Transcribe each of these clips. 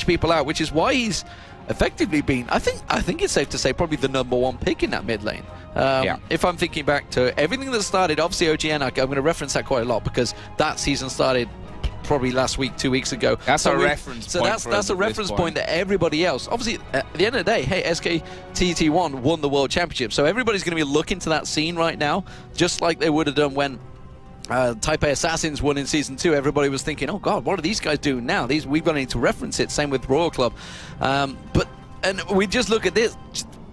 people out, which is why he's effectively been, I think it's safe to say, probably the #1 pick in that mid lane. If I'm thinking back to everything that started, obviously OGN, I'm going to reference that quite a lot because that season started probably last week, 2 weeks ago. That's a reference point. So that's a reference point that everybody else, obviously, at the end of the day, hey, SKTT1 won the World Championship, so everybody's going to be looking to that scene right now, just like they would have done when Taipei Assassins won in Season 2. Everybody was thinking, oh god, what are these guys doing now? We've got to need to reference it. Same with Royal Club. And we just look at this.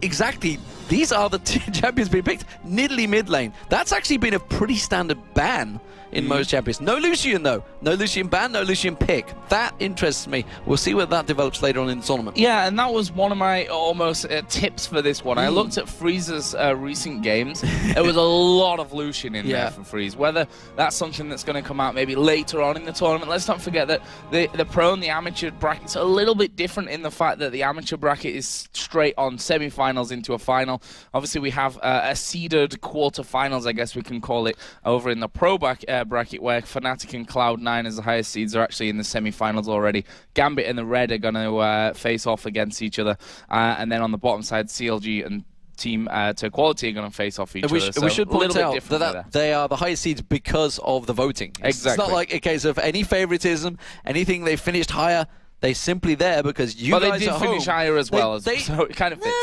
Exactly, these are the two champions being picked. Nidalee mid lane. That's actually been a pretty standard ban in most champions. No Lucian though. No Lucian ban, no Lucian pick. That interests me. We'll see where that develops later on in the tournament. Yeah, and that was one of my almost tips for this one. I looked at Freeze's recent games. There was a lot of Lucian in there for Freeze. Whether that's something that's going to come out maybe later on in the tournament. Let's not forget that the pro and the amateur brackets are a little bit different in the fact that the amateur bracket is straight on semi-finals into a final. Obviously, we have a seeded quarter-finals, I guess we can call it, over in the pro bracket where Fnatic and Cloud9 as the highest seeds are actually in the semi-finals already. Gambit and the Red are going to face off against each other. And then on the bottom side, CLG and Team to Quality are going to face off each other. So we should point out that they are the highest seeds because of the voting. It's not like a case of any favoritism, anything they finished higher. They're simply there because you guys they did finish higher as well, so it kind of fits.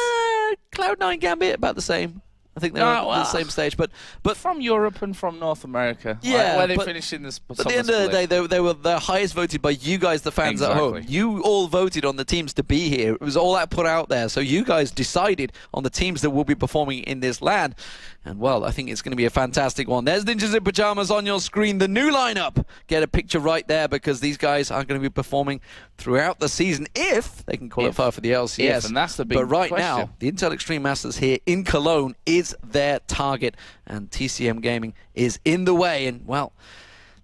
Cloud9 Gambit, about the same. I think they're on the same stage, but from Europe and from North America, where they finished in this. But at the end of the day, they were the highest voted by you guys, the fans at home. You all voted on the teams to be here. It was all that put out there, so you guys decided on the teams that will be performing in this land. And well, I think it's going to be a fantastic one. There's Ninjas in Pyjamas on your screen, the new lineup. Get a picture right there because these guys are going to be performing throughout the season if they can qualify for the LCS. And that's the big question. Now, the Intel Extreme Masters here in Cologne is their target, and TCM Gaming is in the way. And well,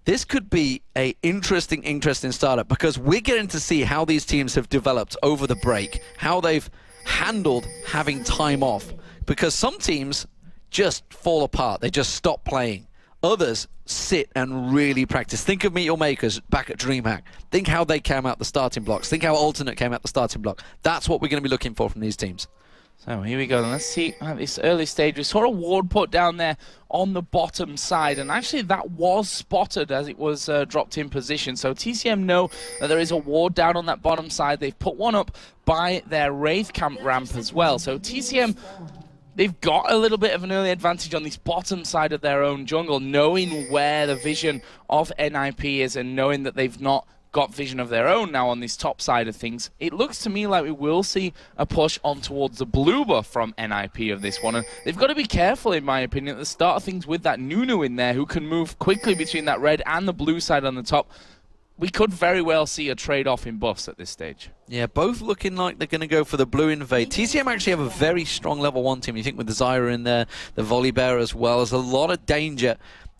this could be a interesting startup because we're getting to see how these teams have developed over the break, how they've handled having time off, because some teams just fall apart. They just stop playing. Others sit and really practice. Think of Meet Your Makers back at DreamHack. Think how they came out the starting blocks. Think how Alternate came out the starting block. That's what we're going to be looking for from these teams. So here we go. Let's see at this early stage. We saw a ward put down there on the bottom side, and actually that was spotted as it was dropped in position. So TCM know that there is a ward down on that bottom side. They've put one up by their Wraith Camp ramp as well. So TCM, they've got a little bit of an early advantage on this bottom side of their own jungle, knowing where the vision of NiP is and knowing that they've not got vision of their own now on this top side of things. It looks to me like we will see a push on towards the blue buff from NiP of this one, and they've got to be careful, in my opinion, at the start of things with that Nunu in there who can move quickly between that red and the blue side on the top. We could very well see a trade-off in buffs at this stage. Yeah, both looking like they're going to go for the blue invade. TCM actually have a very strong level 1 team. You think with the Zyra in there, the Volibear as well. There's a lot of danger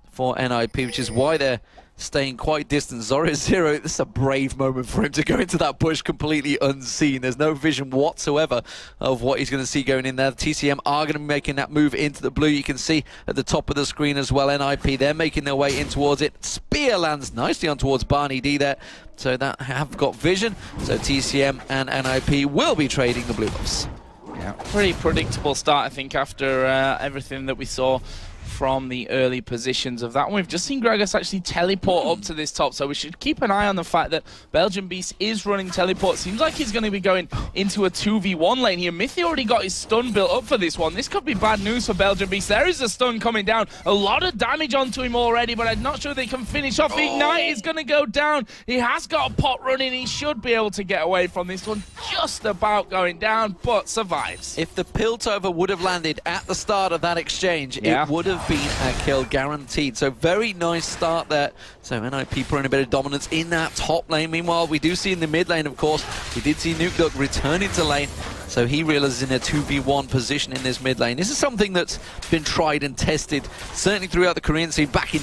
for NiP, which is why they're staying quite distant. Zoro Zero, this is a brave moment for him to go into that bush completely unseen. There's no vision whatsoever of what he's going to see going in there. The TCM are going to be making that move into the blue. You can see at the top of the screen as well, NiP, they're making their way in towards it. Spear lands nicely on towards Barney D there. So that have got vision. So TCM and NiP will be trading the blue buffs. Yeah, pretty predictable start, I think, after everything that we saw from the early positions of that one. We've just seen Gragas actually teleport up to this top, so we should keep an eye on the fact that Belgian Beast is running teleport. Seems like he's going to be going into a 2v1 lane here. Mythy already got his stun built up for this one. This could be bad news for Belgian Beast. There is a stun coming down. A lot of damage onto him already, but I'm not sure they can finish off. Ignite is going to go down. He has got a pot running. He should be able to get away from this one. Just about going down, but survives. If the Piltover would have landed at the start of that exchange, it would have been a kill guaranteed. So very nice start there. So NiP putting a bit of dominance in that top lane. Meanwhile, we do see in the mid lane, of course, we did see Nukeduck returning to lane. So he realizes in a 2v1 position in this mid lane. This is something that's been tried and tested, certainly throughout the Korean scene, back in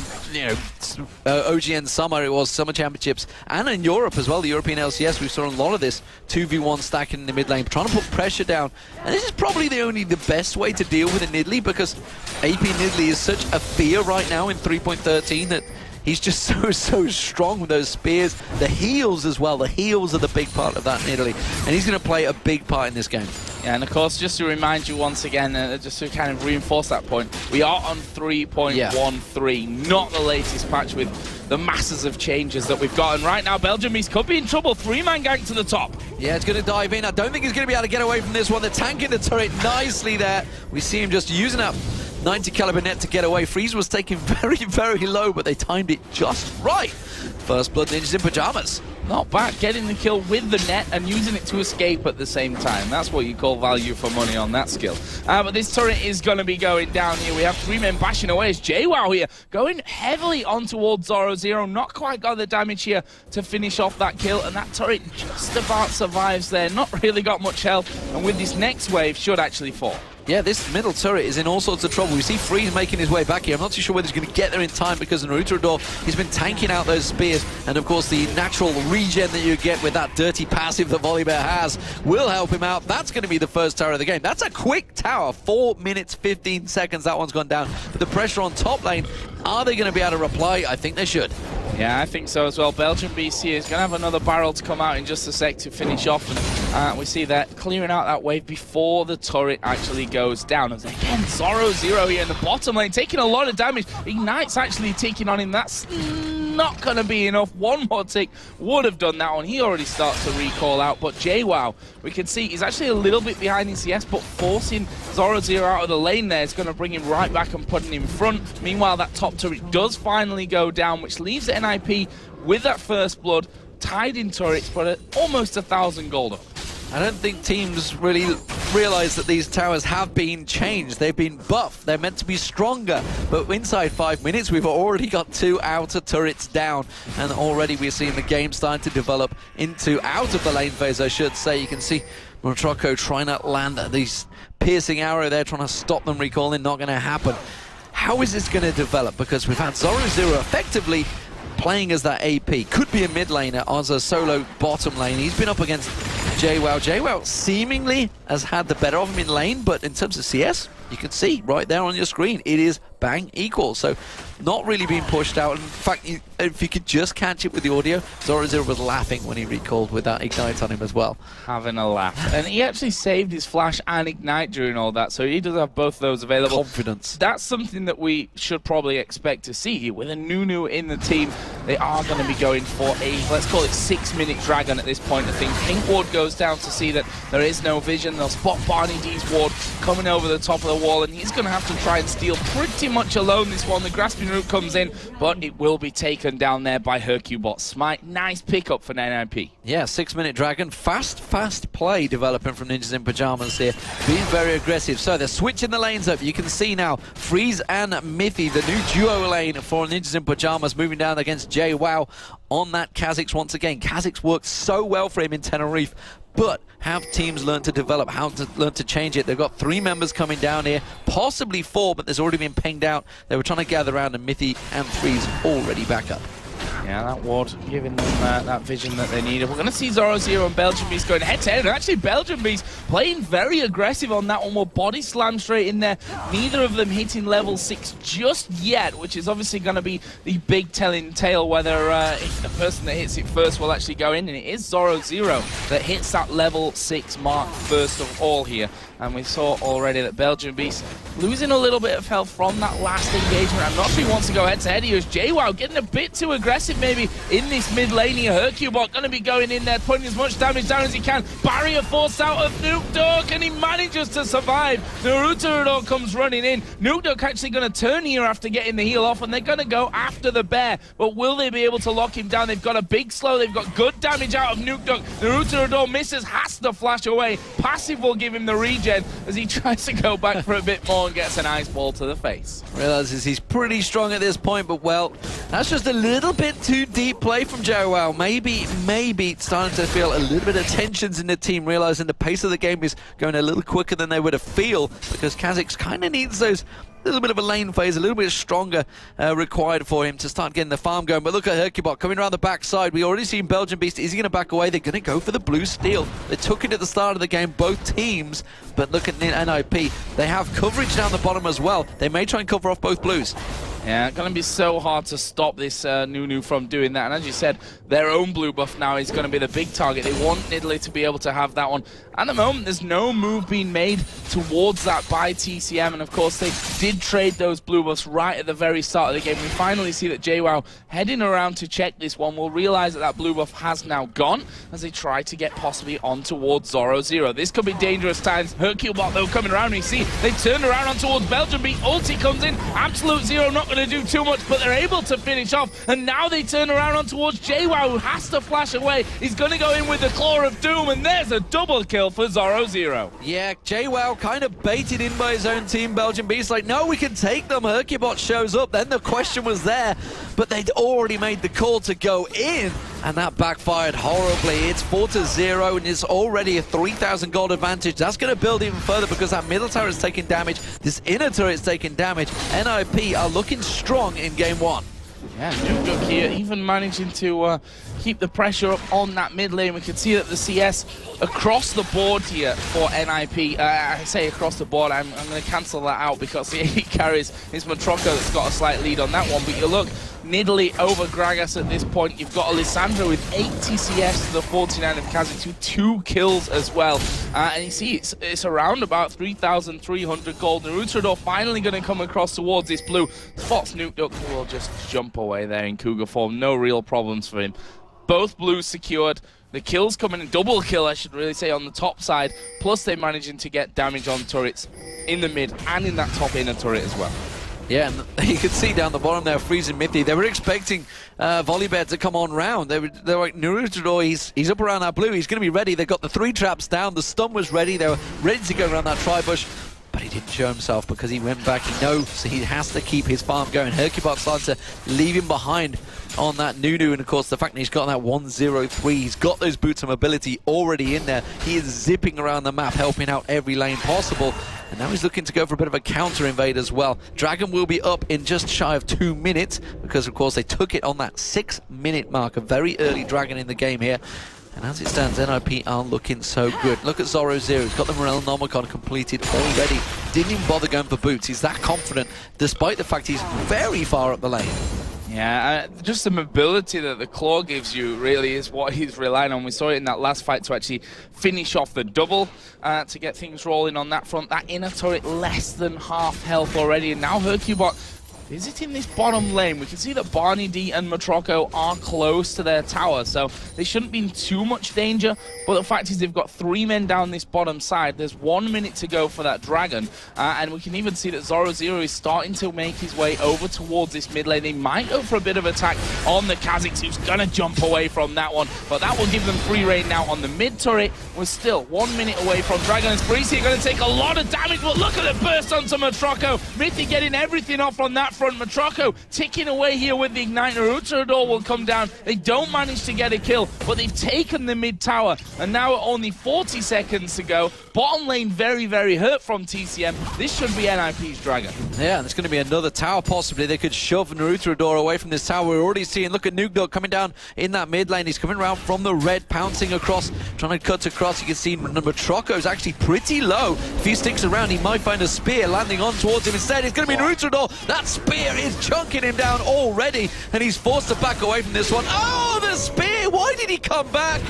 OGN summer, it was Summer Championships, and in Europe as well, the European LCS, we saw a lot of this 2v1 stacking in the mid lane, trying to put pressure down. And this is probably the best way to deal with a Nidalee, because AP Nidalee is such a fear right now in 3.13 that He's just so strong with those spears. The heals as well. The heals are the big part of that in Italy. And he's going to play a big part in this game. Yeah, and of course, just to remind you once again, just to kind of reinforce that point, we are on 3.13, not the latest patch with the masses of changes that we've got. And right now, Belgium could be in trouble. 3-man gang to the top. Yeah, it's going to dive in. I don't think he's going to be able to get away from this one. They're tanking the turret nicely there. We see him just using up 90 caliber net to get away. Freeze was taken very low, but they timed it just right. First blood, Ninjas in Pyjamas. Not bad, getting the kill with the net and using it to escape at the same time. That's what you call value for money on that skill. But this turret is going to be going down here. We have 3 men bashing away. It's JWoww here, going heavily on towards Zoro. Not quite got the damage here to finish off that kill, and that turret just about survives there. Not really got much health, and with this next wave, should actually fall. Yeah, this middle turret is in all sorts of trouble. We see Freeze making his way back here. I'm not too sure whether he's going to get there in time because Naruto, he's been tanking out those spears. And of course, the natural regen that you get with that dirty passive that Volibear has will help him out. That's going to be the first tower of the game. That's a quick tower. 4 minutes, 15 seconds. That one's gone down. But the pressure on top lane, are they going to be able to reply? I think they should. Yeah, I think so as well. Belgium BC is going to have another barrel to come out in just a sec to finish off. And we see that clearing out that wave before the turret actually goes down. And again, Zoro here in the bottom lane, taking a lot of damage. Ignite's actually taking on him. That's not going to be enough. One more tick would have done that one. He already starts to recall out. But JWoww, we can see he's actually a little bit behind in CS, but forcing Zoro out of the lane there is going to bring him right back and putting him in front. Meanwhile, that top turret does finally go down, which leaves the NiP with that first blood, tied in turrets, but at almost 1,000 gold up. I don't think teams really realize that these towers have been changed. They've been buffed. They're meant to be stronger. But inside 5 minutes, we've already got 2 outer turrets down. And already we're seeing the game starting to develop into out of the lane phase, I should say. You can see Motroko trying to land these piercing arrow there, trying to stop them recalling. Not going to happen. How is this going to develop? Because we've had Zoro effectively playing as that AP. Could be a mid laner as a solo bottom lane. He's been up against JWoww. JWoww seemingly has had the better of him in lane, but in terms of CS, you can see right there on your screen, it is bang equal. So not really being pushed out. In fact, if you could just catch it with the audio, Zoro was laughing when he recalled with that Ignite on him as well. Having a laugh. And he actually saved his flash and Ignite during all that, so he does have both those available. Confidence. That's something that we should probably expect to see here. With a Nunu in the team, they are going to be going for a, let's call it 6-minute dragon at this point. I think Pink Ward goes down to see that there is no vision. They'll spot Barney D's Ward coming over the top of the wall, and he's going to have to try and steal pretty much alone this one. The grasping root comes in, but it will be taken down there by Hercubot Smite. Nice pickup for NiP. Yeah, 6-minute dragon. Fast play developing from Ninjas in Pyjamas here. Being very aggressive. So they're switching the lanes up. You can see now Freeze and Mithy, the new duo lane for Ninjas in Pyjamas, moving down against JWoww on that Kha'Zix once again. Kha'Zix worked so well for him in Tenerife, but have teams learned to develop, how to learn to change it? They've got 3 members coming down here, possibly 4, but there's already been pinged out. They were trying to gather around, and Mithy and Freeze already back up. Yeah, that ward giving them that vision that they needed. We're going to see Zoro and Belgium Beast going head-to-head. And actually, Belgium Beast playing very aggressive on that one. More body slam straight in there. Neither of them hitting level 6 just yet, which is obviously going to be the big telling tale whether if the person that hits it first will actually go in. And it is Zoro that hits that level 6 mark first of all here. And we saw already that Belgium Beast losing a little bit of health from that last engagement. I'm not sure he wants to go head-to-head. Here's JWoww getting a bit too aggressive maybe in this mid lane here. Hercubot going to be going in there, putting as much damage down as he can. Barrier forced out of Nukeduck, and he manages to survive. Naruto comes running in. Nukeduck actually going to turn here after getting the heal off, and they're going to go after the bear. But will they be able to lock him down? They've got a big slow. They've got good damage out of Nukeduck. Naruto misses, has to flash away. Passive will give him the regen as he tries to go back for a bit more and gets an ice ball to the face. Realizes he's pretty strong at this point, but well, that's just a little bit too deep play from JWoww. Maybe starting to feel a little bit of tensions in the team, realizing the pace of the game is going a little quicker than they would have feel, because Kha'Zix kind of needs those little bit of a lane phase, a little bit stronger required for him to start getting the farm going. But look at Hercubot coming around the backside. We already seen Belgian Beast. Is he going to back away? They're going to go for the blue steal. They took it at the start of the game, both teams. But look at NiP. They have coverage down the bottom as well. They may try and cover off both blues. Yeah, going to be so hard to stop this Nunu from doing that. And as you said, their own blue buff now is going to be the big target. They want Nidalee to be able to have that one. At the moment, there's no move being made towards that by TCM. And of course, they did trade those blue buffs right at the very start of the game. We finally see that JWoww heading around to check this one. We'll realize that that blue buff has now gone as they try to get possibly on towards Zoro0. This could be dangerous times. Herculebot, though, coming around. You see, they turned around on towards Belgium. Beat ulti comes in. Absolute Zero not going to do too much, but they're able to finish off. And now they turn around on towards JWoww, who has to flash away. He's going to go in with the Claw of Doom, and there's a double kill for Zoro0. Yeah, JWoww kind of baited in by his own team, Belgian Beast. Like, no, we can take them. Herculebot shows up. Then the question was there, but they'd already made the call to go in, and that backfired horribly. It's 4-0, and it's already a 3,000 gold advantage. That's going to build even further because that middle tower is taking damage. This inner turret is taking damage. NiP are looking strong in game one. Yeah, NiP here even managing to keep the pressure up on that mid lane. We can see that the CS across the board here for NiP. I say across the board, I'm going to cancel that out because the AD carries is Matroko that's got a slight lead on that one. But you look, Nidalee over Gragas at this point. You've got Alessandro with 80 CS to the 49 of Kha'Zix with 2 kills as well. And you see, it's around about 3,300 gold. Naruto finally going to come across towards this blue. Spots NukeDuck, who will just jump away there in Cougar form. No real problems for him. Both blues secured. The kills coming in, double kill I should really say, on the top side. Plus they're managing to get damage on turrets in the mid and in that top inner turret as well. Yeah, and you can see down the bottom there, freezing Mithy. They were expecting Volibear to come on round. They're like, Naruto, he's up around that blue. He's going to be ready. They've got the 3 traps down. The stun was ready. They were ready to go around that tri-bush. But he didn't show himself because he went back. He knows he has to keep his farm going. Herculebot started to leave him behind on that Nunu, and of course the fact that he's got that 103, he's got those boots of mobility already in there. He is zipping around the map, helping out every lane possible. And now he's looking to go for a bit of a counter invade as well. Dragon will be up in just shy of 2 minutes because of course they took it on that 6-minute mark. A very early Dragon in the game here. And as it stands, NiP are looking so good. Look at Zoro0. He's got the Morellonomicon completed already. Didn't even bother going for boots. He's that confident, despite the fact he's very far up the lane. Yeah, just the mobility that the Claw gives you really is what he's relying on. We saw it in that last fight to actually finish off the double to get things rolling on that front. That inner turret less than half health already, and now Herculebot visiting this bottom lane. We can see that Barney D and Matroko are close to their tower, so they shouldn't be in too much danger. But the fact is they've got 3 men down this bottom side. There's 1 minute to go for that Dragon, and we can even see that Zoro0 is starting to make his way over towards this mid lane. They might go for a bit of attack on the Kha'Zix, who's going to jump away from that one, but that will give them free reign now on the mid turret. We're still 1 minute away from Dragon, and Spreezy are going to take a lot of damage, but look at the burst onto Matroko. Mithy getting everything off on that front. Matroko ticking away here with the Ignite. Naruto will come down. They don't manage to get a kill, but they've taken the mid tower, and now only 40 seconds to go. Bottom lane very, very hurt from TCM. This should be NiP's Dragon. Yeah, and it's going to be another tower possibly. They could shove Naruto away from this tower. We're already seeing, look at NukeDuck coming down in that mid lane. He's coming around from the red, pouncing across, trying to cut across. You can see Matroko is actually pretty low. If he sticks around, he might find a spear landing on towards him. Instead, it's going to be Naruto. That spear is chunking him down already, and he's forced to back away from this one. Oh, the spear! Why did he come back?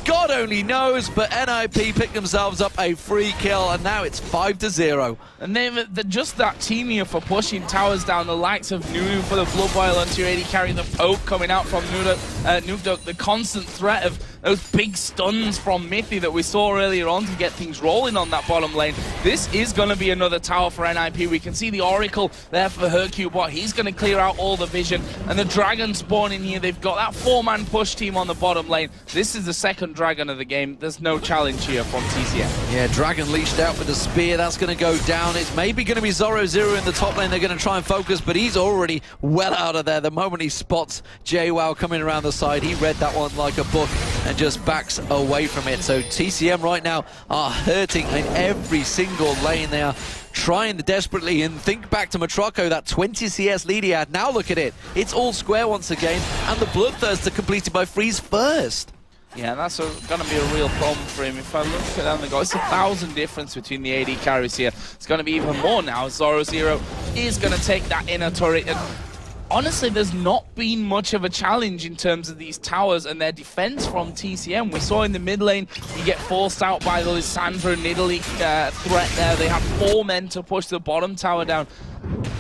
God only knows, but NiP picked themselves up a free kill, and now it's 5-0. And they're just that team here for pushing towers down. The likes of Nunu for the Blood Boil onto your AD, carrying the poke coming out from NukeDuck. The constant threat of those big stuns from Mithy that we saw earlier on to get things rolling on that bottom lane. This is going to be another tower for NiP. We can see the Oracle there for Herculebot. He's going to clear out all the vision. And the Dragon spawning here. They've got that 4-man push team on the bottom lane. This is the second Dragon of the game. There's no challenge here from TCM. Yeah, Dragon leashed out with the spear. That's going to go down. It's maybe going to be Zoro0 in the top lane. They're going to try and focus, but he's already well out of there. The moment he spots JWoww coming around the side, he read that one like a book and just backs away from it. So TCM right now are hurting in every single lane. They are trying desperately, and think back to Matroko, that 20 CS lead he had. Now look at it. It's all square once again, and the Bloodthirster completed by Freeze first. Yeah, that's going to be a real problem for him. If I look at them, it's 1,000 difference between the AD carries here. It's going to be even more now. Zoro0 is going to take that inner turret. And honestly, there's not been much of a challenge in terms of these towers and their defense from TCM. We saw in the mid lane, you get forced out by the Lissandra Nidalee threat there. They have 4 men to push the bottom tower down.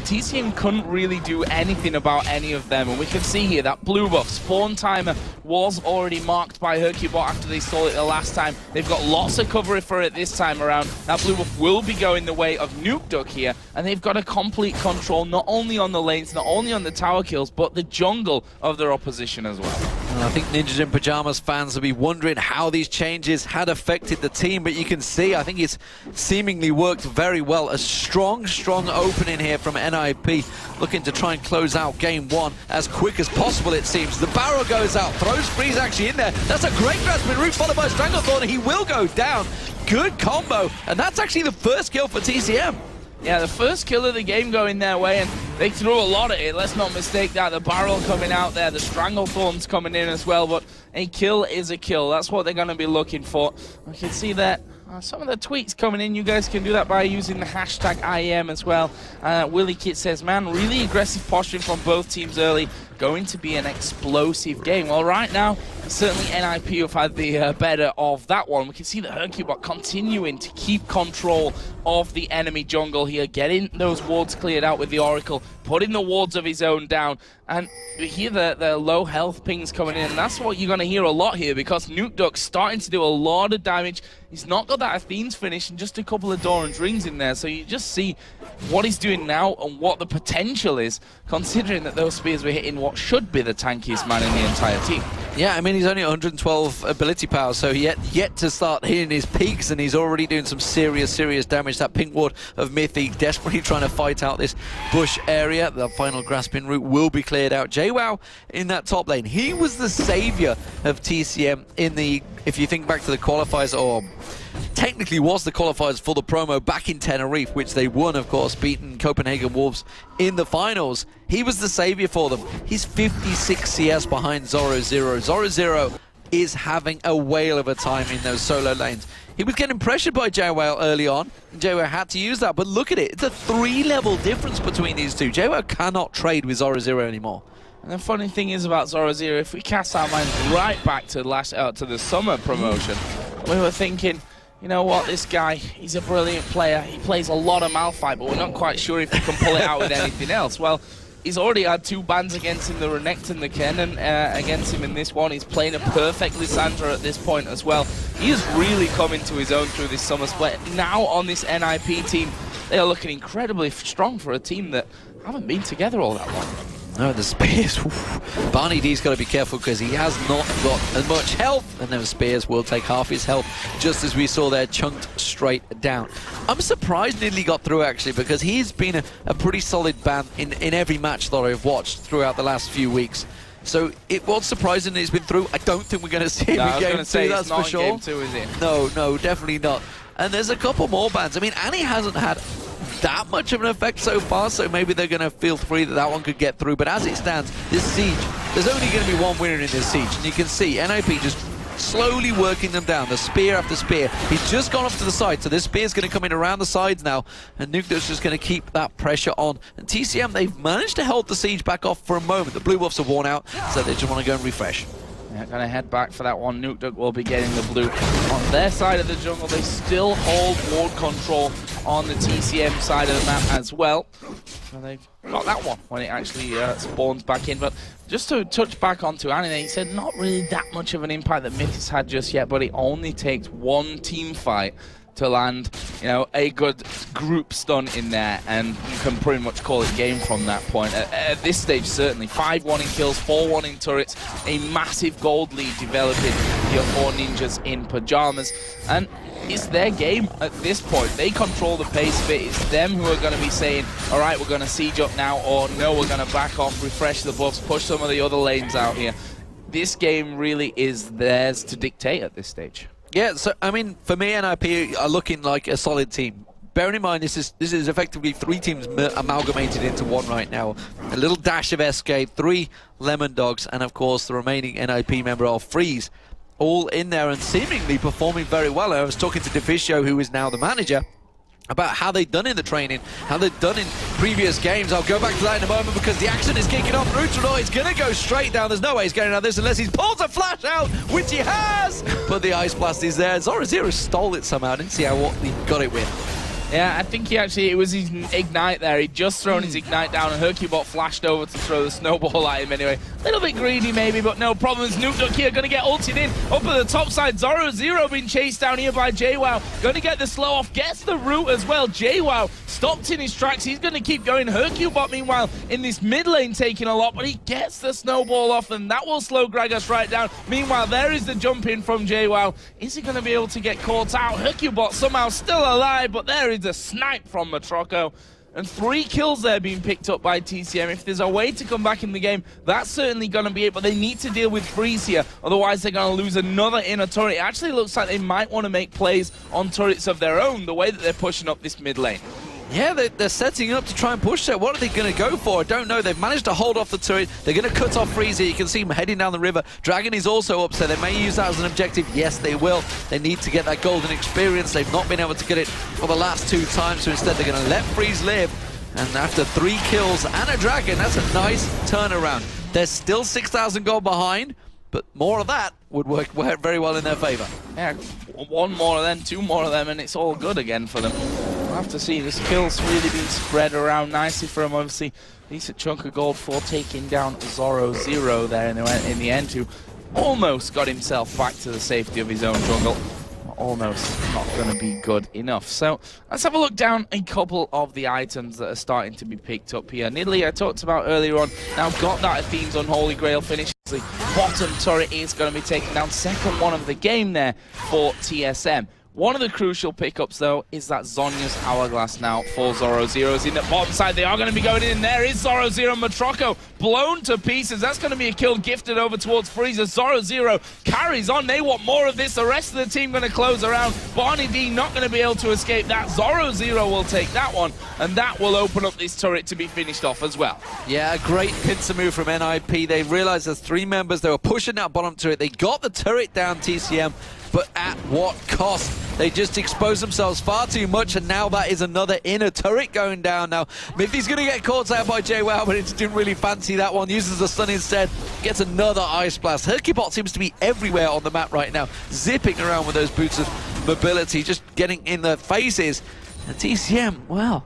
TCM couldn't really do anything about any of them, and we can see here that blue buff spawn timer was already marked by Hercubot after they stole it the last time. They've got lots of cover for it this time around. That blue buff will be going the way of Nukeduck here, and they've got a complete control not only on the lanes, not only on the tower kills, but the jungle of their opposition as well. I think Ninjas in Pyjamas fans will be wondering how these changes had affected the team, but you can see, I think it's seemingly worked very well. A strong opening here from NiP, looking to try and close out game 1 as quick as possible, it seems. The barrel goes out, throws Freeze actually in there. That's a great grasping root followed by Stranglethorn. He will go down. Good combo, and that's actually the first kill for TCM. Yeah, the first kill of the game going their way, and they threw a lot at it. Let's not mistake that. The barrel coming out there, the Stranglethorn's coming in as well, but a kill is a kill. That's what they're going to be looking for. We can see that some of the tweets coming in. You guys can do that by using the hashtag IEM as well. Willie Kit says, man, really aggressive posturing from both teams early. Going to be an explosive game. Well, right now, certainly NiP have had the better of that one. We can see that Hercubot continuing to keep control of the enemy jungle here, getting those wards cleared out with the Oracle, putting the wards of his own down, and we hear the low health pings coming in, and that's what you're going to hear a lot here, because Nukeduck's starting to do a lot of damage. He's not got that Athene's finish and just a couple of Doran's rings in there, so you just see what he's doing now and what the potential is, considering that those spears were hitting what should be the tankiest man in the entire team. Yeah, I mean, he's only 112 ability power, so yet to start hitting his peaks, and he's already doing some serious damage. That pink ward of Mythic desperately trying to fight out this bush area. The final grasping route will be cleared out. JWoww in that top lane. He was the savior of TCM in the, if you think back to the qualifiers, or technically was the qualifiers for the promo back in Tenerife, which they won, of course, beating Copenhagen Wolves in the finals. He was the savior for them. He's 56 CS behind Zoro0. Zoro0 is having a whale of a time in those solo lanes. He was getting pressured by JWoww early on, and JWoww had to use that, but look at it. It's a 3-level difference between these two. JWoww cannot trade with Zoro0 anymore. And the funny thing is about Zoro0, if we cast our minds right back to to the summer promotion, we were thinking, you know what, this guy, he's a brilliant player. He plays a lot of Malphite, but we're not quite sure if he can pull it out with anything else. Well, he's already had 2 bans against him, the Renekton and the Kennen against him in this one. He's playing a perfect Lissandra at this point as well. He is really coming to his own through this summer split. Now on this NiP team, they are looking incredibly strong for a team that haven't been together all that long. No, the spears. Barney D's got to be careful because he has not got as much health, and those spears will take half his health, just as we saw there, chunked straight down. I'm surprised Nidalee got through, actually, because he's been a pretty solid ban in every match that I've watched throughout the last few weeks. So it was surprising that he's been through. I don't think we're going to see him in game 2, that's for sure. Game 2, is it? No, definitely not. And there's a couple more bans. I mean, Annie hasn't had that much of an effect so far, so maybe they're going to feel free that one could get through. But as it stands, this siege, there's only going to be one winner in this siege. And you can see NiP just slowly working them down, the spear after spear. He's just gone off to the side, so this spear's going to come in around the sides now, and Nukeduck's just going to keep that pressure on. And TCM, they've managed to hold the siege back off for a moment. The blue buffs are worn out, so they just want to go and refresh. Yeah, gonna head back for that one. Nukeduck will be getting the blue on their side of the jungle. They still hold ward control on the TCM side of the map as well. So they've got that one when it actually spawns back in. But just to touch back onto Annie, he said not really that much of an impact that Myth has had just yet, but it only takes one team fight to land, you know, a good group stun in there, and you can pretty much call it game from that point. At this stage, certainly. 5-1 in kills, 4-1 in turrets, a massive gold lead developing your 4 ninjas in Pyjamas, and it's their game at this point. They control the pace of it. It's them who are going to be saying, all right, we're going to siege up now, or no, we're going to back off, refresh the buffs, push some of the other lanes out here. This game really is theirs to dictate at this stage. Yeah, so, I mean, for me, NiP are looking like a solid team. Bearing in mind, this is effectively 3 teams amalgamated into one right now. A little dash of Escape, 3 Lemon Dogs, and of course, the remaining NiP member of Freeze, all in there and seemingly performing very well. I was talking to Deficio, who is now the manager, about how they've done in the training, how they've done in previous games. I'll go back to that in a moment because the action is kicking off. Rutanor is going to go straight down. There's no way he's getting out of this unless he pulls a flash out, which he has. But the Ice Blast is there. Zoro stole it somehow. I didn't see what he got it with. Yeah, I think it was his Ignite there. He'd just thrown his Ignite down and Hercubot flashed over to throw the snowball at him anyway. A little bit greedy maybe, but no problems. Nukeduck here going to get ulted in. Up at the top side, Zoro being chased down here by JWoww. Going to get the slow off, gets the root as well. JWoww stopped in his tracks. He's going to keep going. Hercubot, meanwhile, in this mid lane taking a lot, but he gets the snowball off, and that will slow Gragas right down. Meanwhile, there is the jump in from JWoww. Is he going to be able to get caught out? Hercubot somehow still alive, but there is a snipe from Matroco. And 3 kills there being picked up by TCM. If there's a way to come back in the game, that's certainly going to be it. But they need to deal with Freeze here. Otherwise, they're going to lose another inner turret. It actually looks like they might want to make plays on turrets of their own, the way that they're pushing up this mid lane. Yeah, they're setting up to try and push that. What are they going to go for? I don't know. They've managed to hold off the turret. They're going to cut off Freeze here. You can see him heading down the river. Dragon is also up, so they may use that as an objective. Yes, they will. They need to get that golden experience. They've not been able to get it for the last 2 times, so instead they're going to let Freeze live. And after 3 kills and a Dragon, that's a nice turnaround. They're still 6,000 gold behind, but more of that would work very well in their favor. Yeah, 1 more of them, 2 more of them, and it's all good again for them. We'll have to see. This kill's really been spread around nicely for him. Obviously, decent chunk of gold for taking down Zoro there in the end, who almost got himself back to the safety of his own jungle. Almost not going to be good enough. So let's have a look down a couple of the items that are starting to be picked up here. Nidalee, I talked about earlier on, now got that Athene's Unholy Grail finish. The bottom turret is going to be taken down. Second one of the game there for TSM. One of the crucial pickups, though, is that Zhonya's Hourglass now for Zoro. Zero's in the bottom side. They are going to be going in. There is Zoro. Matroco blown to pieces. That's going to be a kill gifted over towards Freezer. Zoro carries on. They want more of this. The rest of the team going to close around. Barney D not going to be able to escape that. Zoro will take that one, and that will open up this turret to be finished off as well. Yeah, a great pincer move from NiP. They realized there's 3 members. They were pushing that bottom turret. They got the turret down, TCM, but at what cost? They just exposed themselves far too much, and now that is another inner turret going down. Now, Miffy's going to get caught out by JWoww, but it didn't really fancy that one. Uses the stun instead, gets another Ice Blast. Hercubot seems to be everywhere on the map right now, zipping around with those boots of mobility, just getting in their faces. And TCM, well,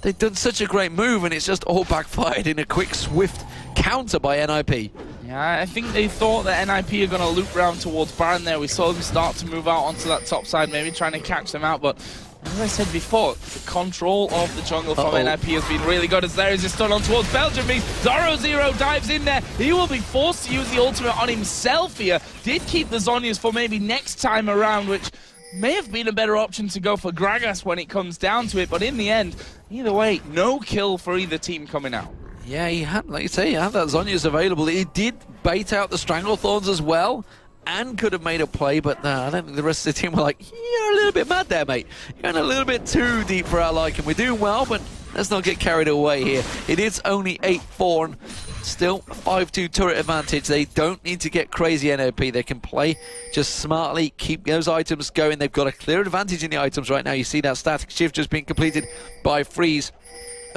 they've done such a great move, and it's just all backfired in a quick, swift counter by NiP. Yeah, I think they thought that NiP are going to loop round towards Baron there. We saw them start to move out onto that top side, maybe trying to catch them out, but as I said before, the control of the jungle from NiP has been really good, as there is a stun on towards Belgium. Zoro dives in there. He will be forced to use the ultimate on himself here. Did keep the Zhonyas for maybe next time around, which may have been a better option to go for Gragas when it comes down to it, but in the end, either way, no kill for either team coming out. Yeah, he had, like you say, he had that Zhonya's available. He did bait out the Stranglethorns as well, and could have made a play, but I don't think the rest of the team were like, you're a little bit mad there, mate. You're going a little bit too deep for our liking. We're doing well, but let's not get carried away here. It is only 8-4, and still 5-2 turret advantage. They don't need to get crazy, NiP. They can play just smartly, keep those items going. They've got a clear advantage in the items right now. You see that static shift just being completed by Freeze,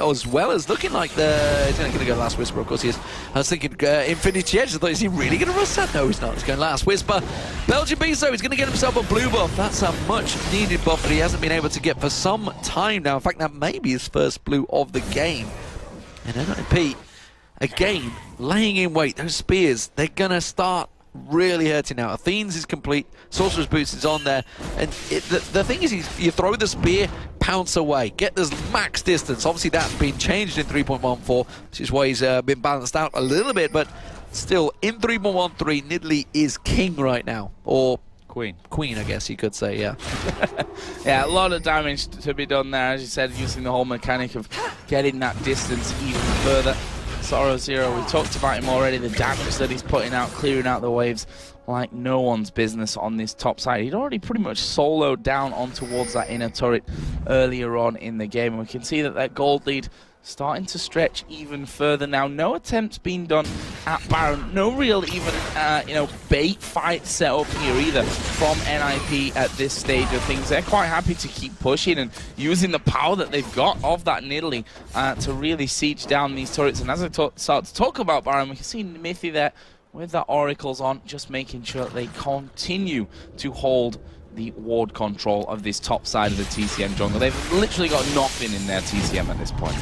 as well as looking like he's going to go Last Whisper, of course he is. I was thinking Infinity Edge. I thought, is he really going to rust that? No, he's not. He's going Last Whisper. Belgian Beast, though, he's going to get himself a blue buff. That's a much needed buff that he hasn't been able to get for some time now. In fact, that may be his first blue of the game. And NiP, again, laying in wait. Those spears, they're going to start really hurting now. Athene's is complete. Sorcerer's Boots is on there. And the thing is, you throw the spear, pounce away, get this max distance. Obviously, that's been changed in 3.14, which is why he's been balanced out a little bit. But still, in 3.13, Nidalee is king right now. Or Queen, I guess you could say, yeah. Yeah, a lot of damage to be done there, as you said, using the whole mechanic of getting that distance even further. Zoro, we talked about him already, the damage that he's putting out, clearing out the waves like no one's business on this top side. He'd already pretty much soloed down on towards that inner turret earlier on in the game, and we can see that gold lead starting to stretch even further now. No attempts being done at Baron. No real even, bait fight set up here either from NiP at this stage of things. They're quite happy to keep pushing and using the power that they've got of that Nidalee to really siege down these turrets. And as I start to talk about Baron, we can see Mithy there with the oracles on, just making sure that they continue to hold the ward control of this top side of the TCM jungle. They've literally got nothing in their TCM at this point.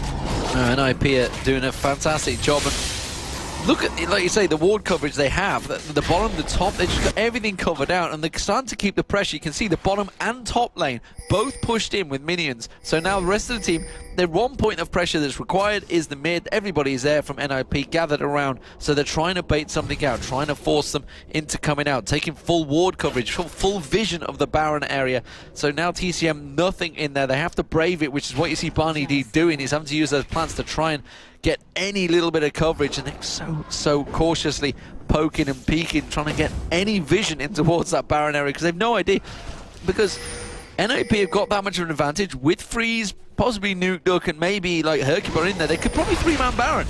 NiP are doing a fantastic job. And look at, like you say, the ward coverage they have. The bottom, the top, they just got everything covered out, and they're starting to keep the pressure. You can see the bottom and top lane both pushed in with minions. So now the rest of the team, the one point of pressure that's required is the mid. Everybody's there from NiP gathered around, so they're trying to bait something out, trying to force them into coming out, taking full ward coverage, full vision of the Baron area. So now TCM, nothing in there. They have to brave it, which is what you see Barney D doing. He's having to use those plants to try and get any little bit of coverage, and they're so cautiously poking and peeking, trying to get any vision in towards that Baron area, because they've no idea. Because NiP have got that much of an advantage with Freeze, possibly Nuke Duck, and maybe like Hercule in there. They could probably 3-man Baron.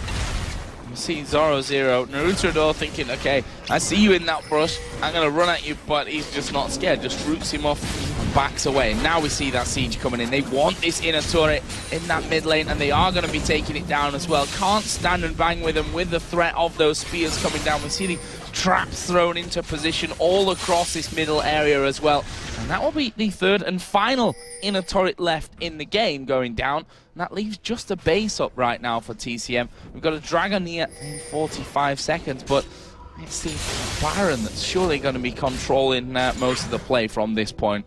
You see Zoro0, Naruto thinking, okay, I see you in that brush, I'm going to run at you, but he's just not scared, just roots him off and backs away. Now we see that siege coming in. They want this inner turret in that mid lane, and they are going to be taking it down as well. Can't stand and bang with them with the threat of those spears coming down. We see the traps thrown into position all across this middle area as well. And that will be the third and final inner turret left in the game going down. And that leaves just a base up right now for TCM. We've got a Dragoneer in 45 seconds, but it's the Baron that's surely going to be controlling most of the play from this point.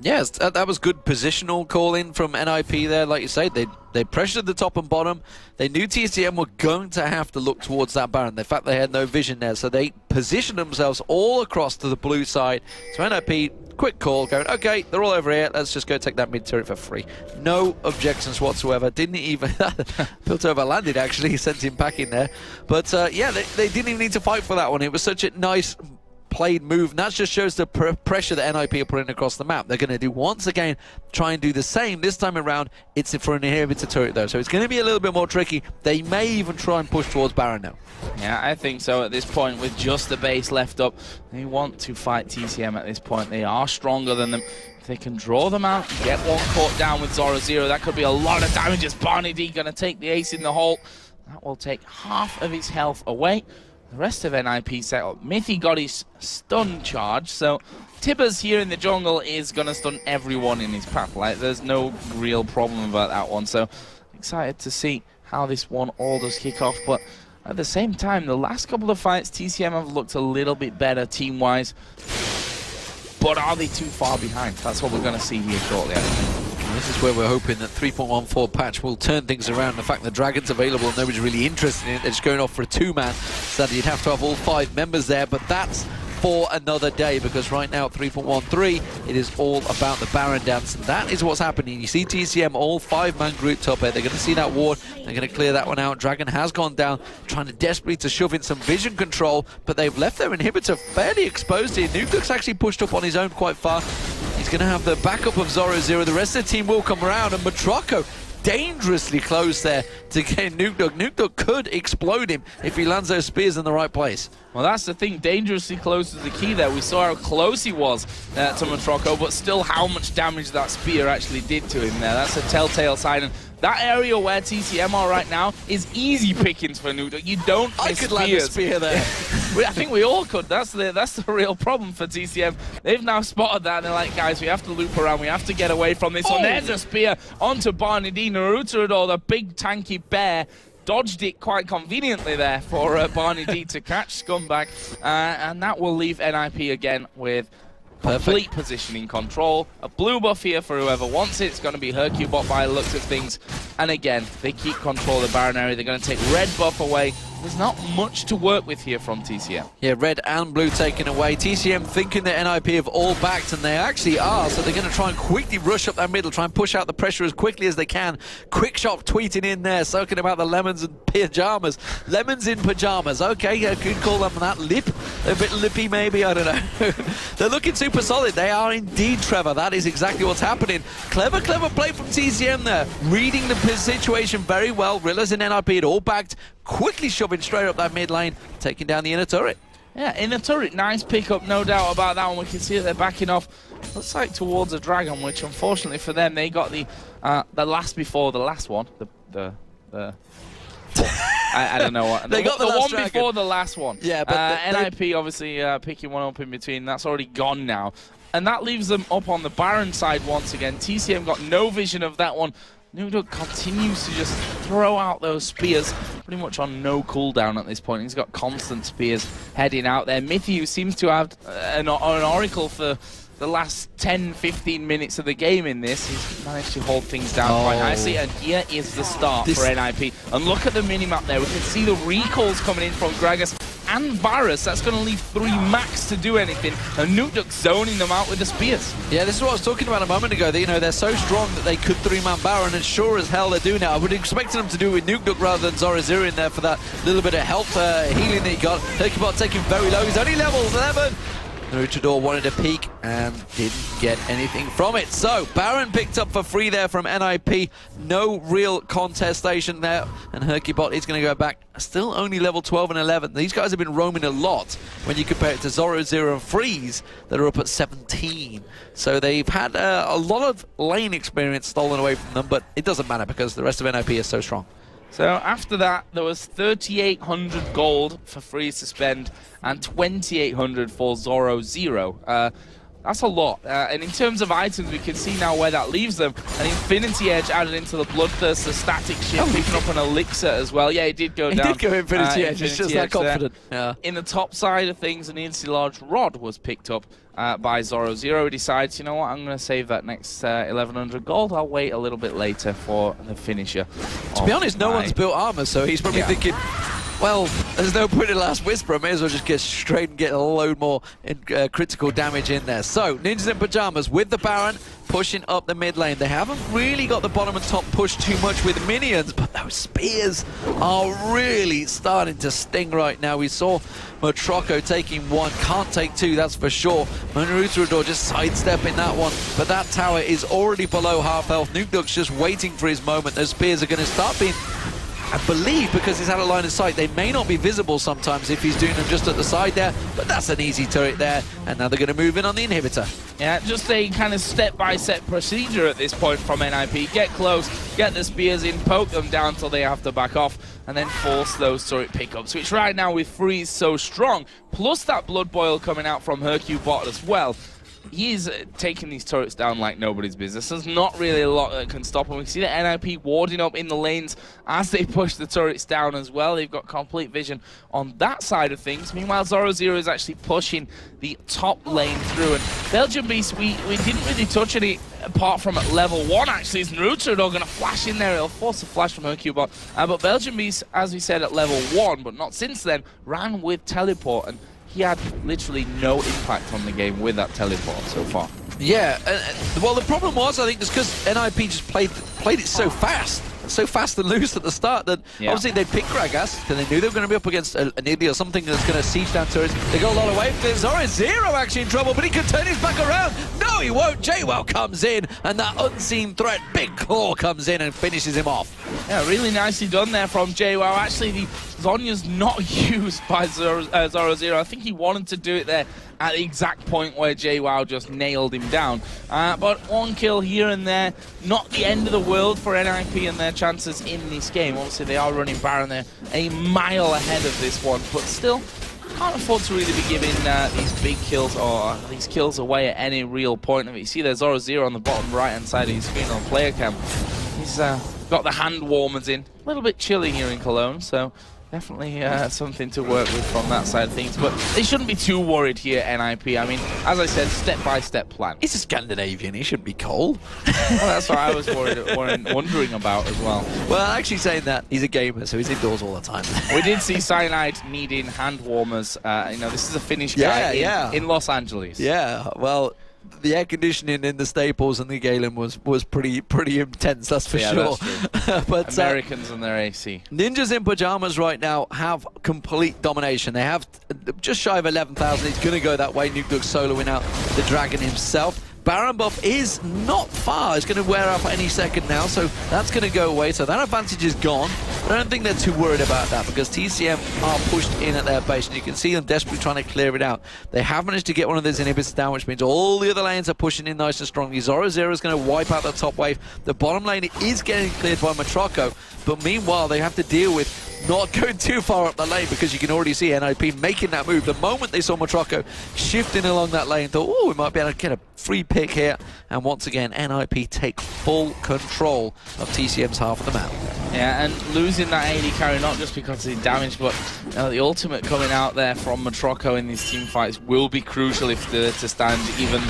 Yes, that was good positional calling from NiP there. Like you say, they pressured the top and bottom. They knew TCM were going to have to look towards that Baron. In fact, they had no vision there, so they positioned themselves all across to the blue side. So NiP, quick call, going, okay, they're all over here, let's just go take that mid turret for free. No objections whatsoever. Didn't even... Piltover landed, actually. He sent him back in there. But, yeah, they didn't even need to fight for that one. It was such a nice played move, and that just shows the pressure that NiP are putting across the map. They're going to do, once again, try and do the same. This time around, it's for an inhibitor turret, though, so it's going to be a little bit more tricky. They may even try and push towards Baron now. Yeah, I think so at this point, with just the base left up. They want to fight TCM at this point. They are stronger than them. If they can draw them out, get one caught down with Zoro0, that could be a lot of damage. As Barney D going to take the ace in the hole. That will take half of his health away. The rest of NiP set up. Mithy got his stun charge, so Tibbers here in the jungle is going to stun everyone in his path. Like, there's no real problem about that one, so excited to see how this one all does kick off. But at the same time, the last couple of fights, TCM have looked a little bit better team-wise. But are they too far behind? That's what we're going to see here shortly, I think. This is where we're hoping that 3.14 patch will turn things around. The fact that Dragon's available and nobody's really interested in it, they're just going off for a 2-man, so you'd have to have all 5 members there, but that's for another day, because right now at 3.13 it is all about the Baron dance. That is what's happening. You see TCM all 5-man grouped up here. They're going to see that ward, they're going to clear that one out. Dragon has gone down, trying to desperately to shove in some vision control, but they've left their inhibitor fairly exposed here. Nuke's actually pushed up on his own quite far. He's going to have the backup of Zoro0. The rest of the team will come around, and Matroko dangerously close there to get Nuke Duck. Nuke Duck could explode him if he lands those spears in the right place. Well, that's the thing. Dangerously close is the key there. We saw how close he was to Matroko, but still how much damage that spear actually did to him there. That's a telltale sign. And that area where TCM are right now is easy pickings for Nuke Duck. You don't miss I could land a spear there. I think we all could. That's the real problem for TCM. They've now spotted that, and they're like, guys, we have to loop around. We have to get away from this one. There's a spear onto Barney D. Naruto, the big tanky bear, dodged it quite conveniently there for Barney D to catch Scumbag, and that will leave NiP again with complete positioning control. A blue buff here for whoever wants it. It's going to be Hercule bot by the looks of things. And again, they keep control of the Baron area. They're going to take red buff away. There's not much to work with here from TCM. Yeah, red and blue taken away. TCM thinking that NiP have all backed, and they actually are, so they're going to try and quickly rush up that middle, try and push out the pressure as quickly as they can. Quick shot tweeting in there, soaking about the lemons and pyjamas. Lemons in pyjamas. Okay, yeah, could call them that. Lip They're a bit lippy, maybe, I don't know. They're looking super solid. They are indeed, Trevor. That is exactly what's happening. Clever play from TCM there. Reading the situation very well, realizing NiP had all backed, quickly shoving straight up that mid lane, taking down the inner turret. Yeah, inner turret, nice pickup, no doubt about that one. We can see that they're backing off, looks like towards a dragon, which unfortunately for them, they got the last before the last one. I don't know what. They got the one dragon before the last one. Yeah, but NiP obviously picking one up in between. That's already gone now. And that leaves them up on the Baron side once again. TCM got no vision of that one. Nugduk continues to just throw out those spears, pretty much on no cooldown at this point. He's got constant spears heading out there. Mithy, who seems to have an oracle for the last 10-15 minutes of the game in this, he's managed to hold things down quite nicely, and here is the start for NiP. And look at the minimap there, we can see the recalls coming in from Gragas and Varus. That's going to leave 3 max to do anything, and Nugduk zoning them out with the spears. Yeah, this is what I was talking about a moment ago, that, you know, they're so strong that they could 3-man Baron, and sure as hell they're doing it. I would have expected them to do it with Nugduk rather than Zoro in there for that little bit of help healing that he got. Hercubot taking very low, he's only level 11. Luchador wanted a peek and didn't get anything from it. So, Baron picked up for free there from NiP. No real contestation there. And Hercubot is going to go back. Still only level 12 and 11. These guys have been roaming a lot when you compare it to Zoro, Zero, and Freeze that are up at 17. So they've had a lot of lane experience stolen away from them, but it doesn't matter because the rest of NiP is so strong. So after that, there was 3,800 gold for Freeze to spend and 2,800 for Zoro Zero. That's a lot. And in terms of items, we can see now where that leaves them. An Infinity Edge added into the Bloodthirst, the static shift, picking up an Elixir as well. Yeah, it did go down. He did go Infinity Edge, he's just that confident. Yeah. In the top side of things, an Infinity Large Rod was picked up by Zoro Zero. He decides, you know what, I'm going to save that next 1,100 gold. I'll wait a little bit later for the finisher. To be honest, no one's built armor, so he's probably thinking, well, there's no point in Last Whisper. I may as well just get straight and get a load more critical damage in there. So, Ninjas in Pyjamas with the Baron pushing up the mid lane. They haven't really got the bottom and top pushed too much with minions, but those spears are really starting to sting right now. We saw Motroko taking 1, can't take 2, that's for sure. Manurutrador just sidestepping that one, but that tower is already below half health. Nugduk's just waiting for his moment. Those spears are going to start being, I believe, because he's had a line of sight, they may not be visible sometimes if he's doing them just at the side there, but that's an easy turret there, and now they're going to move in on the inhibitor. Yeah, just a kind of step-by-step procedure at this point from NiP. Get close, get the spears in, poke them down till they have to back off, and then force those turret pickups, which right now with Freeze so strong, plus that Blood Boil coming out from Hercubot as well, he's taking these turrets down like nobody's business. There's not really a lot that can stop him. We see that NiP warding up in the lanes as they push the turrets down as well. They've got complete vision on that side of things. Meanwhile, Zoro Zero is actually pushing the top lane through. And Belgian Beast, we didn't really touch any apart from at level 1, actually. Is Naruto going to flash in there? He'll force a flash from Hercubot. But Belgian Beast, as we said, at level 1, but not since then, ran with teleport. And he had literally no impact on the game with that teleport so far. Yeah, well, the problem was, I think, just because NiP just played it so fast and loose at the start that obviously they picked Gragas because they knew they were going to be up against an idiot or something that's going to siege down turrets. They got a lot away from it. Zoro Zero actually in trouble, but he could turn his back around. No, he won't. JWoww comes in, and that unseen threat, Big Claw, comes in and finishes him off. Yeah, really nicely done there from JWoww. Actually, the Zonya's not used by Zoro Zero. I think he wanted to do it there at the exact point where JWoww just nailed him down. But 1 kill here and there, not the end of the world for NiP and their chances in this game. Obviously, they are running Baron there a mile ahead of this one, but still can't afford to really be giving these big kills or these kills away at any real point of it. You see there's Zoro Zero on the bottom right-hand side of your screen on player cam. He's got the hand warmers in. A little bit chilly here in Cologne, so definitely something to work with from that side of things, but they shouldn't be too worried here, NiP. I mean, as I said, step-by-step plan. He's a Scandinavian, he shouldn't be cold. Well, that's what I was wondering about as well. Well, actually saying that, he's a gamer, so he's indoors all the time. We did see Cyanide needing hand warmers. You know, this is a Finnish guy in Los Angeles. Yeah, well, the air conditioning in the Staples and the Galen was pretty intense, that's for sure. But Americans and their AC. Ninjas in Pyjamas right now have complete domination. They have just shy of 11,000. It's going to go that way. NiP soloing out the Dragon himself. Baron buff is not far. It's going to wear off any second now, so that's going to go away. So that advantage is gone. But I don't think they're too worried about that because TCM are pushed in at their base, and you can see them desperately trying to clear it out. They have managed to get one of those inhibitors down, which means all the other lanes are pushing in nice and strongly. Zoro is going to wipe out the top wave. The bottom lane is getting cleared by Matroko, but meanwhile they have to deal with not going too far up the lane because you can already see NiP making that move. The moment they saw Matroko shifting along that lane, thought, oh, we might be able to get a free pick here. And once again, NiP take full control of TCM's half of the map. Yeah, and losing that AD carry, not just because of the damage, but the ultimate coming out there from Matroko in these team fights will be crucial if they're to stand even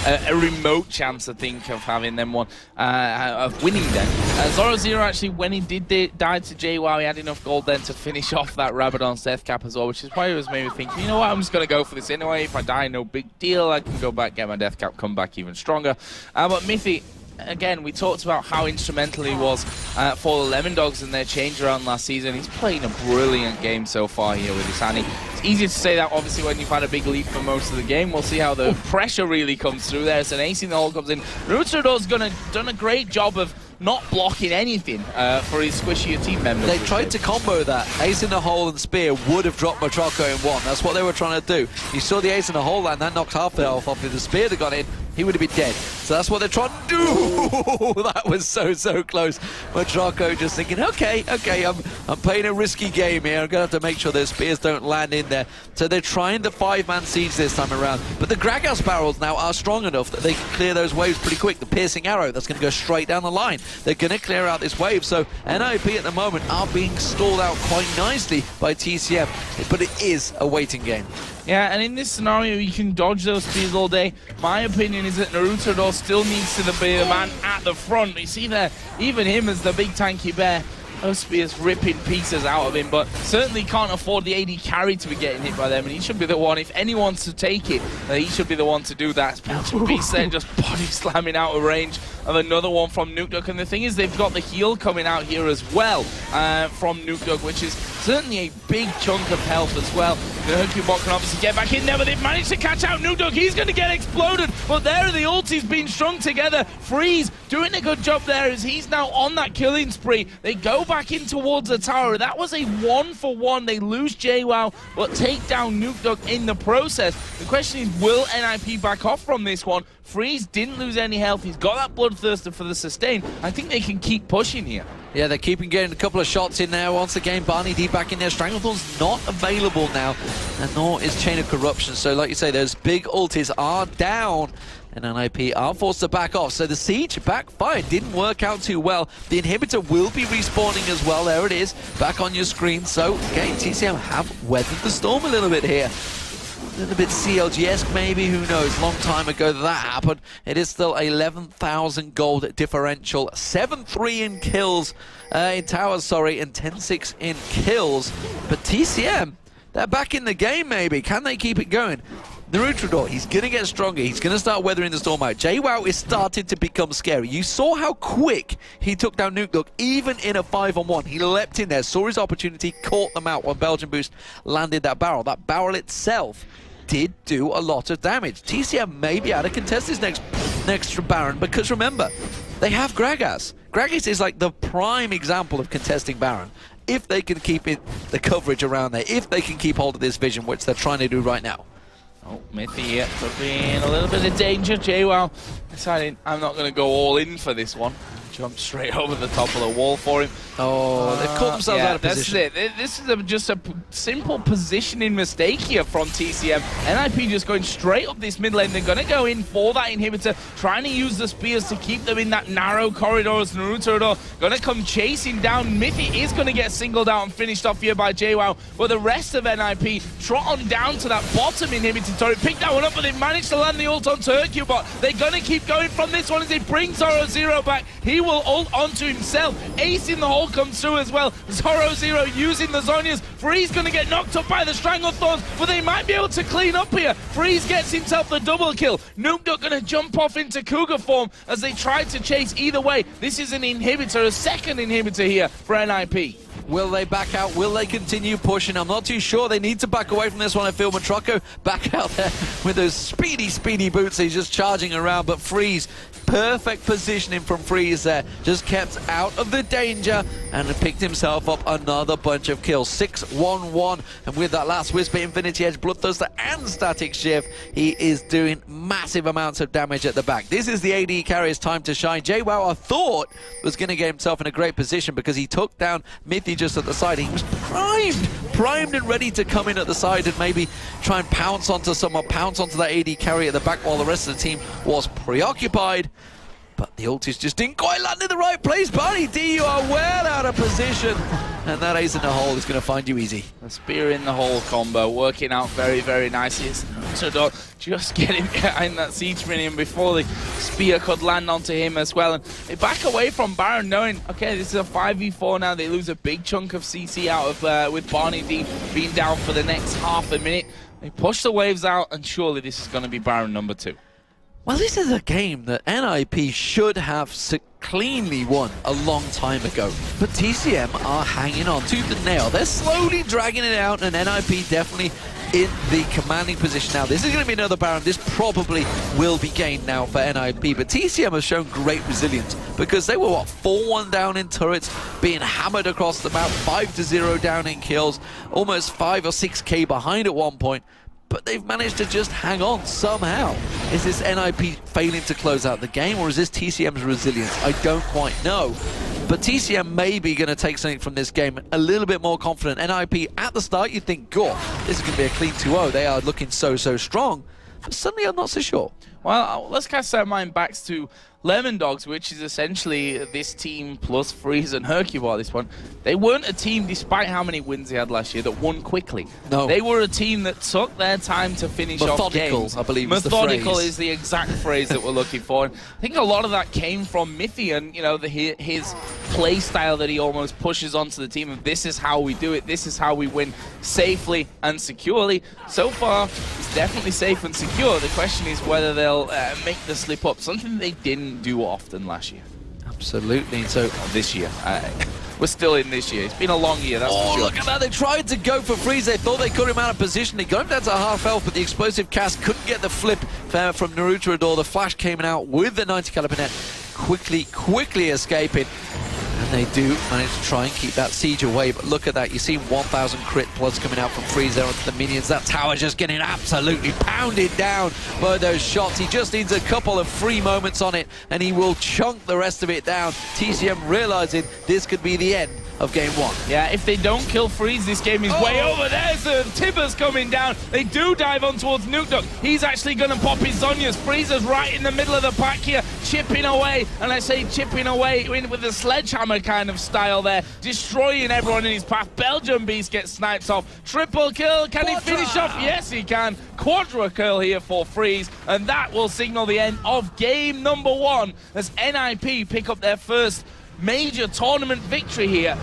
a remote chance, I think, of having them of winning them. Zoro actually, when he did die to JWoww, he had enough gold then to finish off that Rabadon's death cap as well, which is why it was maybe thinking, you know what, I'm just going to go for this anyway. If I die, no big deal. I can go back, get my death cap, come back even stronger. But Mithy, again, we talked about how instrumental he was for the Lemon Dogs in their change around last season. He's playing a brilliant game so far here with his Annie. It's easy to say that, obviously, when you've had a big lead for most of the game. We'll see how the pressure really comes through there. As an ace in the hole comes in. Naruto's done a great job of not blocking anything for his squishier team members. They tried to combo that. Ace in the hole and spear would have dropped Matroko in one. That's what they were trying to do. You saw the ace in the hole land, that knocked half the health off. If the spear had gone in, he would have been dead. So that's what they're trying to do. That was so close. Matroko just thinking, okay, I'm playing a risky game here. I'm going to have to make sure those spears don't land in there. So they're trying the 5-man siege this time around. But the Gragas barrels now are strong enough that they can clear those waves pretty quick. The piercing arrow, that's going to go straight down the line. They're going to clear out this wave. So NiP at the moment are being stalled out quite nicely by TCM. But it is a waiting game. Yeah, and in this scenario, you can dodge those spears all day. My opinion is that Naruto still needs to be the man at the front. You see there, even him as the big tanky bear, those spears ripping pieces out of him, but certainly can't afford the AD carry to be getting hit by them, and he should be the one, if anyone's to take it, he should be the one to do that. Beast there just body slamming out of range of another one from NiP, and the thing is they've got the heal coming out here as well from NiP, which is certainly a big chunk of health as well. The Hercubot can obviously get back in there, but they've managed to catch out NiP. He's going to get exploded, but there are the ultis being strung together. Freeze doing a good job there as he's now on that killing spree. They go back in towards the tower. That was a 1-for-1. They lose JWoww, but take down NiP in the process. The question is, will NiP back off from this one? Freeze didn't lose any health. He's got that Bloodthirster for the sustain. I think they can keep pushing here. Yeah, they're keeping getting a couple of shots in there. Once again, Barney D back in there. Stranglethorn's not available now, and nor is Chain of Corruption. So like you say, those big ultis are down, and NiP are forced to back off. So the siege backfired, didn't work out too well. The inhibitor will be respawning as well. There it is, back on your screen. So again, TCM have weathered the storm a little bit here. A little bit CLG-esque maybe, who knows, long time ago that happened. It is still 11,000 gold differential, 7-3 in kills, in towers, sorry, and 10-6 in kills. But TCM, they're back in the game maybe. Can they keep it going? Naruto, he's going to get stronger. He's going to start weathering the storm out. JWoww is starting to become scary. You saw how quick he took down NiP, even in a 5-on-1. He leapt in there, saw his opportunity, caught them out when Belgian Boost landed that barrel. That barrel itself did do a lot of damage. TCM may be able to contest this next Baron, because remember, they have Gragas. Gragas is like the prime example of contesting Baron. If they can keep the coverage around there, if they can keep hold of this vision, which they're trying to do right now. Oh, Mithy here could be in a little bit of danger. JWoww deciding I'm not going to go all in for this one. Jump straight over the top of the wall for him. Oh, they've caught themselves out of position. That's it. This is just a simple positioning mistake here from TCM. NiP just going straight up this mid lane. They're going to go in for that inhibitor, trying to use the spears to keep them in that narrow corridor as Naruto going to come chasing down. Mithy is going to get singled out and finished off here by JWoww, but the rest of NiP trot on down to that bottom inhibitor turret, pick that one up, but they managed to land the ult on Hercubot. They're going to keep going from this one as they bring Zoro back. He will ult onto himself. Ace in the hole comes through as well. Zoro using the Zhonya's. Freeze gonna get knocked up by the Stranglethorns, but they might be able to clean up here. Freeze gets himself the double kill. Nukeduck gonna jump off into Cougar form as they try to chase either way. This is an inhibitor, a second inhibitor here for NiP. Will they back out? Will they continue pushing? I'm not too sure. They need to back away from this one. I feel Matrocco back out there with those speedy boots. He's just charging around, but Freeze, perfect positioning from Freeze there. Just kept out of the danger and picked himself up another bunch of kills. 6-1-1. And with that last Whisper, Infinity Edge, Bloodthirster, and Static Shift, he is doing massive amounts of damage at the back. This is the AD carrier's time to shine. JWoww, I thought, was going to get himself in a great position because he took down Mythy just at the side. He was primed and ready to come in at the side and maybe try and pounce onto someone, pounce onto that AD carry at the back while the rest of the team was preoccupied. But the ultis just didn't quite land in the right place. Barney D, you are well out of position. And that ace in the hole is going to find you easy. The spear in the hole combo working out very nicely. It's just getting behind that siege minion before the spear could land onto him as well. And they back away from Baron knowing, okay, this is a 5v4 now. They lose a big chunk of CC out of with Barney D being down for the next half a minute. They push the waves out, and surely this is going to be Baron number 2. Well, this is a game that NiP should have cleanly won a long time ago. But TCM are hanging on tooth and nail. They're slowly dragging it out, and NiP definitely in the commanding position now. This is going to be another Baron. This probably will be gained now for NiP. But TCM has shown great resilience because they were, what, 4-1 down in turrets, being hammered across the map, 5-0 down in kills, almost 5 or 6k behind at one point. But they've managed to just hang on somehow. Is this NiP failing to close out the game, or is this TCM's resilience? I don't quite know. But TCM may be going to take something from this game a little bit more confident. NiP, at the start, you think, God, this is going to be a clean 2-0. They are looking so strong. But suddenly, I'm not so sure. Well, let's cast our mind back to Lemon Dogs, which is essentially this team plus Freeze and Hercule at this point. They weren't a team, despite how many wins they had last year, that won quickly. No. They were a team that took their time to finish off games. Methodical, I believe, is the phrase. Methodical is the exact phrase that we're looking for. And I think a lot of that came from Mythy and, you know, his play style that he almost pushes onto the team of this is how we do it, this is how we win safely and securely. So far, it's definitely safe and secure. The question is whether they'll make the slip up, something they didn't do often last year. Absolutely. So this year. We're still in this year. It's been a long year, that's for sure. Look at that. They tried to go for Freeze. They thought they got him out of position. They got him down to half health, but the explosive cast couldn't get the flip from Naruto. The flash came out with the 90 caliber net, quickly escaping. And they do manage to try and keep that siege away, but look at that. You see 1,000 crit plus coming out from Freeze there onto the minions. That tower just getting absolutely pounded down by those shots. He just needs a couple of free moments on it, and he will chunk the rest of it down. TCM realizing this could be the end of game 1. Yeah, if they don't kill Freeze, this game is way over. There's Tibbers coming down. They do dive on towards Nukeduck. He's actually going to pop his Zhonya's. Freezer's right in the middle of the pack here, chipping away. And I say chipping away with a sledgehammer kind of style there, destroying everyone in his path. Belgium Beast gets sniped off. Triple kill. Can he finish off? Yes, he can. Quadra kill here for Freeze. And that will signal the end of game number 1 as NiP pick up their first major tournament victory here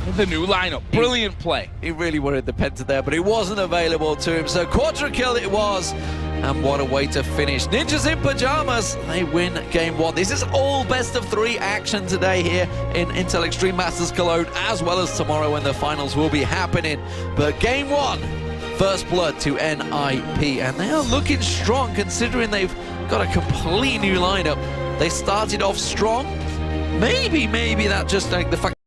with the new lineup. Brilliant play. He really wanted the penta there, but it wasn't available to him. So quadra kill it was. And what a way to finish. Ninjas in Pyjamas, they win game 1. This is all best of 3 action today here in Intel Extreme Masters Cologne, as well as tomorrow when the finals will be happening. But game 1, first blood to NiP. And they are looking strong considering they've got a complete new lineup. They started off strong. Maybe that just like the fact